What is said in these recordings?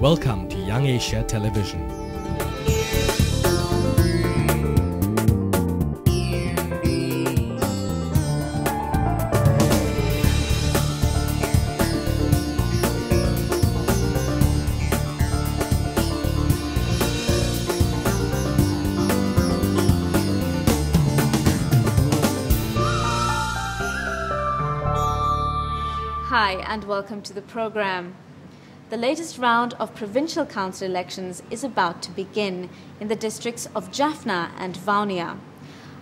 Welcome to Young Asia Television. Hi and welcome to the program. The latest round of provincial council elections is about to begin in the districts of Jaffna and Vaunia.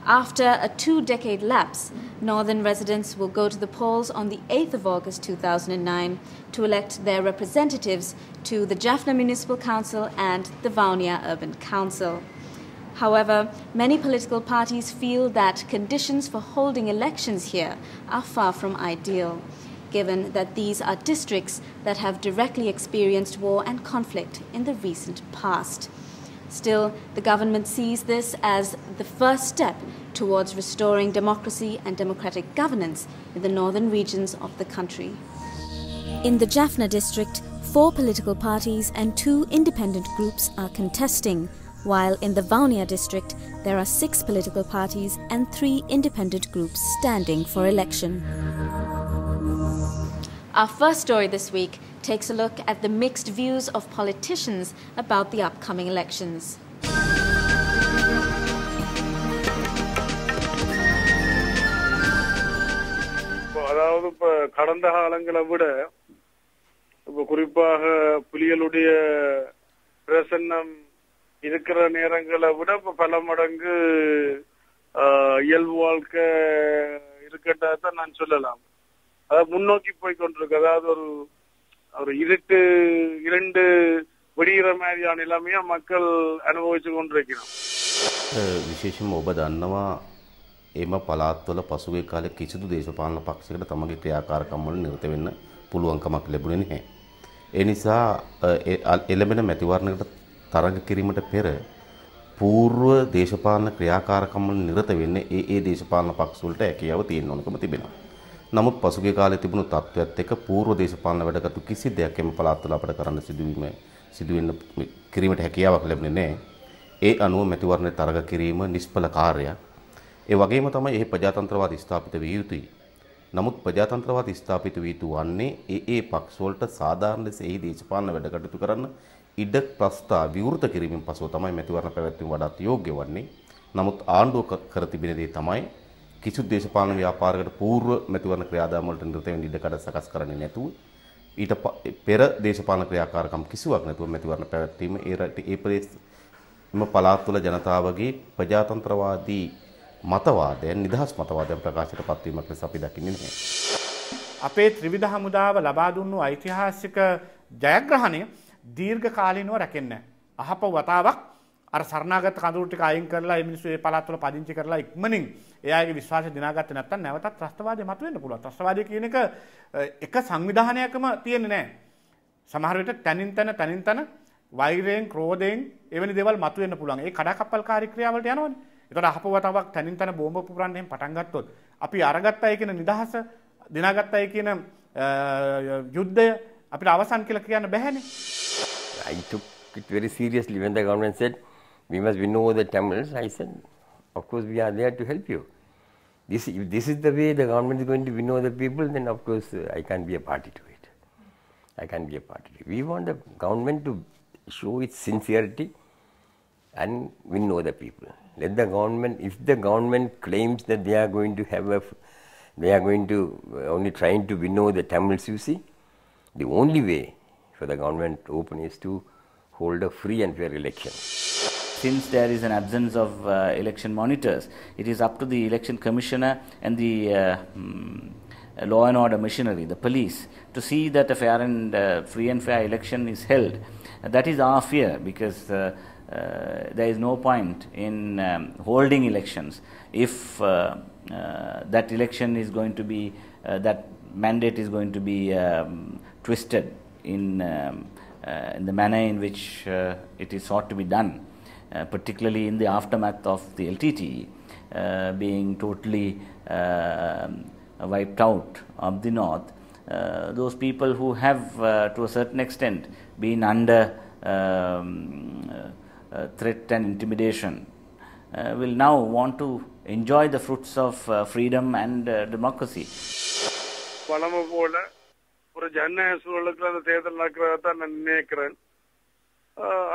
After a 2-decade lapse, northern residents will go to the polls on the 8th of August 2009 to elect their representatives to the Jaffna Municipal Council and the Vaunia Urban Council. However, many political parties feel that conditions for holding elections here are far from ideal, given that these are districts that have directly experienced war and conflict in the recent past. Still, the government sees this as the first step towards restoring democracy and democratic governance in the northern regions of the country. In the Jaffna district, 4 political parties and 2 independent groups are contesting, while in the Vaunia district, there are 6 political parties and 3 independent groups standing for election. Our first story this week takes a look at the mixed views of politicians about the upcoming elections. அதாவது கடந்த காலங்களை விட குறிப்பாக புலிகளுடைய பிரசன்னம் இருக்கிற நேரங்களை விட பல மடங்கு இயல்பு வாழ்க்கை இருக்கட்டா நான் சொல்லலாம். அதாவது முன்னோக்கி போய் கொண்டிருக்கு. அதாவது ஒரு இரண்டு வெடிகிற மாதிரியான நிலைமையா மக்கள் අනුභවිച്ചു கொண்டிருக்கிறோம். විශේෂයෙන්ම ඔබ දන්නවා එම පළාත්වල පසුගිය කාලේ කිසිදු දේශපාලන පක්ෂයකට තමගේ ක්‍රියාකාරකම් වල නිරත වෙන්න පුළුවන්කමක් ලැබුණේ නැහැ. ඒ නිසා එළඹෙන මැතිවරණයකට තරඟ කිරීමට පෙර పూర్ව දේශපාලන ක්‍රියාකාරකම් වල නිරත වෙන්නේ ඒ දේශපාලන පක්ෂ වලට හැකියාව තියෙන්න ඕනකම තිබෙනවා. නමුත් පසුගිය කාලේ තිබුණු තත්ත්වයක් එක්ක పూర్ව දේශපාලන වැඩකටු කිසි දෙයක් එම පළාත්වල අපට කරන්න සිදුවෙන්න කිරීමට හැකියාවක් ලැබුණේ නැහැ. ඒ අනුව මැතිවරණයේ තරඟ කිරීම නිෂ්ඵල කාර්යයක්. ඒ වගේම තමයි එහි ප්‍රජාතන්ත්‍රවාදී ස්ථාපිත විය යුතුයි. නමුත් ප්‍රජාතන්ත්‍රවාදී ස්ථාපිත වී යුතු වන්නේ ඒ පක්ෂ වලට සාධාරණ ලෙස එහි දේශපාලන වැඩ කටයුතු කරන්න ඉඩ ප්‍රස්තාව විවෘත කිරීමෙන් පසුව තමයි මැතිවරණ පැවැත්වීම වඩාත් යෝග්‍ය වන්නේ. නමුත් ආණ්ඩුව කර තිබෙන දේ තමයි කිසිදු දේශපාලන ව්‍යාපාරයකට పూర్ව මැතිවරණ ක්‍රියාදාම වලට නිරත වෙන්න ඉඩකඩ සකස් කරන්නේ නැතුව ඊට පෙර දේශපාලන ක්‍රියාකාරකම් කිසිවක් නැතුව මැතිවරණ පැවැත්වීම ඒ ප්‍රදේශම පළාත්වල ජනතාවගේ ප්‍රජාතන්ත්‍රවාදී මතවාදයන් නිදහස් මතවාදයන් ප්‍රකාශයට පත්වීමක් ලෙස අපි දකින්නේ නැහැ. අපේ ත්‍රිවිධ හමුදාව ලබා දුන්නු ඓතිහාසික ජයග්‍රහණය දීර්ඝ කාලීනව රැකෙන්නේ නැහැ. අහපව වතාවක් අර සරණාගත කඳවුරු ටික අයින් කරලා මේ මිනිස්සු ඒ පළාත්වල පදිංචි කරලා ඉක්මනින් එයාගේ විශ්වාසය දිනාගත්තේ නැත්නම් නැවතත් ත්‍රස්තවාදය මතුවෙන්න පුළුවන්. ත්‍රස්තවාදය කියන එක සංවිධානයකම තියෙන්නේ නැහැ. සමහර විට තනින් තන වෛරයෙන්, ක්‍රෝධයෙන් එවැනි දේවල් මතුවෙන්න පුළුවන්. ඒ කඩාකප්පල්කාරී ක්‍රියාවලට යනවනේ. ඒතකොට අහපවතාවක් තනින් තන බෝම්බ පුපුරන්න එහෙම පටන් ගත්තොත් අපි අරගත්තයි කියන නිදහස, දිනාගත්තයි කියන යුද්ධය අපිට අවසන් කියලා කියන්න බැහැනේ. I took it very seriously when the government said we must win over the Tamils. I said, of course we are there to help you. If this is the way the government is going to win over the people, then of course I can't be a party to it. I can't be a party to it. We want the government to show its sincerity and win over the people. Let the government, if the government claims that they are going to only trying to win over the Tamils, you see, the only way for the government to open is to hold a free and fair election. Since there is an absence of election monitors, it is up to the election commissioner and the law and order machinery, the police, to see that a fair and free and fair election is held. That is our fear, because there is no point in holding elections if that election is going to be, that mandate is going to be twisted in the manner in which it is sought to be done, particularly in the aftermath of the LTT being totally wiped out of the north. those people who have to a certain extent been under threat and intimidation will now want to enjoy the fruits of freedom and democracy. பணம போல ஒரு ஜனநாயக சூழலுக்கு அந்த தேர்தல் நடக்கிறதான் நான் நினைக்கிறேன்.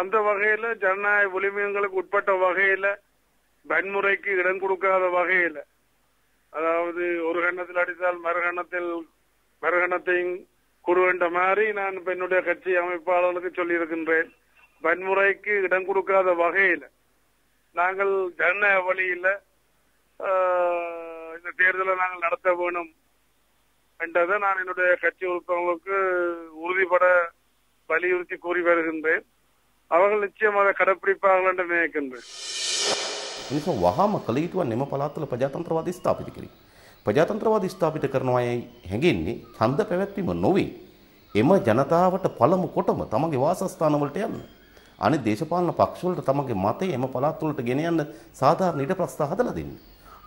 அந்த வகையில ஜனநாயக உரிமைகளுக்கு உட்பட்ட வகையில வன்முறைக்கு இடம் கொடுக்காத வகையில, அதாவது ஒரு கண்ணத்தில் அடித்தால் மறுகணத்தையும் கூறுகின்ற மாதிரி நான் என்னுடைய கட்சி அமைப்பாளர்களுக்கு சொல்லியிருக்கின்றேன். வன்முறைக்கு இடம் கொடுக்காத வகையில நாங்கள் ஜனநாயக வழியில இந்த தேர்தலை நாங்கள் நடத்த வேணும் என்றதை நான் என்னுடைய கட்சி உறுப்பினர்களுக்கு உறுதிபட வலியுறுத்தி கூறி வருகின்றேன். அவர்கள் நிச்சயம் அதை கடைப்பிடிப்பார்கள் என்று நினைக்கின்றேன். එනිසා වහාම කළ යුතුව නෙම පළාත්වල ප්‍රජාතන්ත්‍රවාදී ස්ථාපිත කිරීම. ප්‍රජාතන්ත්‍රවාදී ස්ථාපිත කරනවායි හැඟෙන්නේ ඡන්ද පැවැත්වීම නොවේ. එම ජනතාවට පළමු කොටම තමගේ වාසස්ථානවලට යන්න. අනිත් දේශපාලන පක්ෂවලට තමගේ මතය එම පළාත්වලට ගෙන යන්න සාධාරණ ඊට ප්‍රස්ථා හදලා දෙන්න.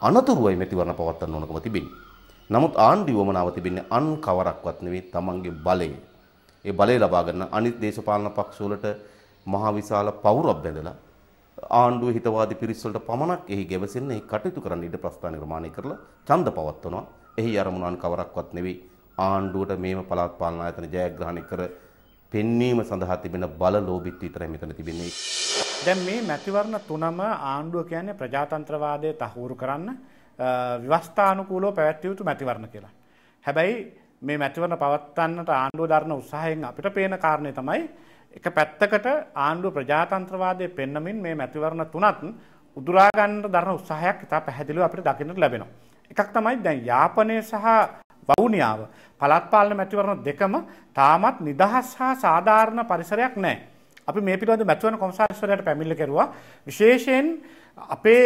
අනතුරුවයි මැතිවරණ පවත්වන්න ඕනකම තිබෙන්නේ. නමුත් ආණ්ඩුව වමනාව තිබෙන්නේ අන් කවරක්වත් නෙවෙයි තමන්ගේ බලය. ඒ බලය ලබා ගන්න අනිත් දේශපාලන පක්ෂවලට මහා විශාල පවුරක් බැඳලා ආණ්ඩුව හිතවාදී පිරිස් වලට පමණක් එහි ගැවසෙන්න එහි කටයුතු කරන්න ඉඩ ප්‍රස්ථා නිර්මාණය කරලා ඡන්ද පවත්වනවා. එහි අරමුණන් කවරක්වත් නෙවෙයි ආණ්ඩුවට මේම පළාත් පාලන ආයතන ජයග්‍රහණය කර පෙන්වීම සඳහා තිබෙන බල ලෝභිත් විතරයි මෙතන තිබෙන්නේ. දැන් මේ මැතිවරණ තුනම ආණ්ඩුව කියන්නේ ප්‍රජාතන්ත්‍රවාදය තහවුරු කරන්න ව්‍යවස්ථානුකූලව පැවැත්විය යුතු මැතිවරණ කියලා. හැබැයි මේ මැතිවරණ පවත්වන්නට ආණ්ඩුව දරන උත්සාහයෙන් අපිට පේන කාරණේ තමයි එක පැත්තකට ආණ්ඩුව ප්‍රජාතන්ත්‍රවාදයේ පෙන්නමින් මේ මැතිවරණ තුනත් උදුරා ගන්න දරන උත්සාහයක් ඉතා පැහැදිලිව අපිට දකින්නට ලැබෙනවා. එකක් තමයි දැන් යාපනය සහ වවුනියාව පළාත් පාලන මැතිවරණ දෙකම තාමත් නිදහස් හා සාධාරණ පරිසරයක් නැහැ. අපි මේ පිළිබඳව මැතිවරණ කොමසාරිස්වරයාට පැමිණිලි කෙරුවා. විශේෂයෙන් අපේ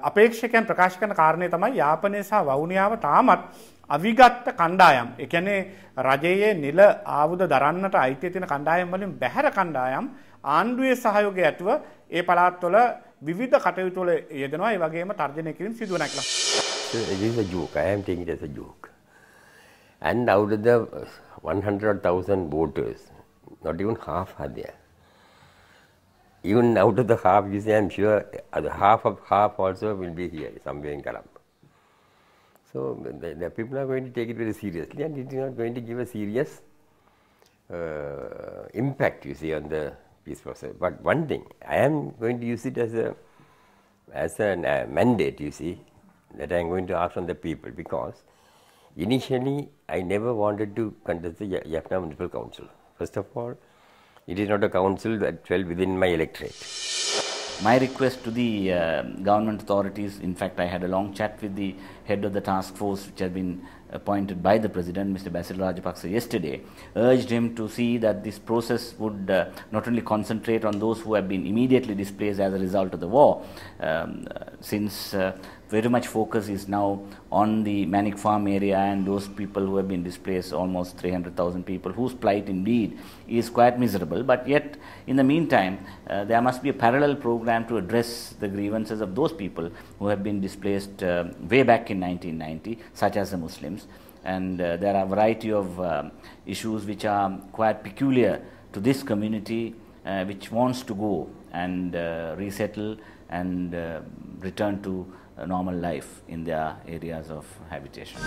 අපේක්ෂකයන් ප්‍රකාශ කරන කාරණේ තමයි යාපනය සහ වවුනියාව තාමත් අවිගත් කණ්ඩායම්. ඒ කියන්නේ රජයේ නිල ආයුධ දරන්නට අයිතිය තියෙන කණ්ඩායම් වලින් බැහැර කණ්ඩායම් ආණ්ඩුවේ සහයෝගය ඇතුව ඒ පළාත්වල විවිධ කටයුතු වල යෙදෙනවා. ඒ වගේම තර්ජනය කිරීම සිදු වෙනවා කියලා. It is a joke. I am taking it as a joke. And out of the 100,000 voters, not even half are there. Even out of the half, you say, I am sure the half of half also will be here, somewhere in Colombo. So the people are going to take it very seriously, and it is not going to give a serious impact, you see, on the peace process. But one thing, I am going to use it as a mandate, you see, that I am going to ask from the people, because initially I never wanted to contest the Jaffna Municipal Council. First of all, it is not a council that fell within my electorate. My request to the government authorities, in fact I had a long chat with the head of the task force which had been appointed by the President, Mr. Basil Rajapaksa, yesterday, urged him to see that this process would not only concentrate on those who have been immediately displaced as a result of the war, since very much focus is now on the Manic Farm area and those people who have been displaced, almost 300,000 people, whose plight indeed is quite miserable. But yet, in the meantime, there must be a parallel program to address the grievances of those people who have been displaced way back in 1990, such as the Muslims. And there are a variety of issues which are quite peculiar to this community, which wants to go and resettle and return to normal life in their areas of habitation.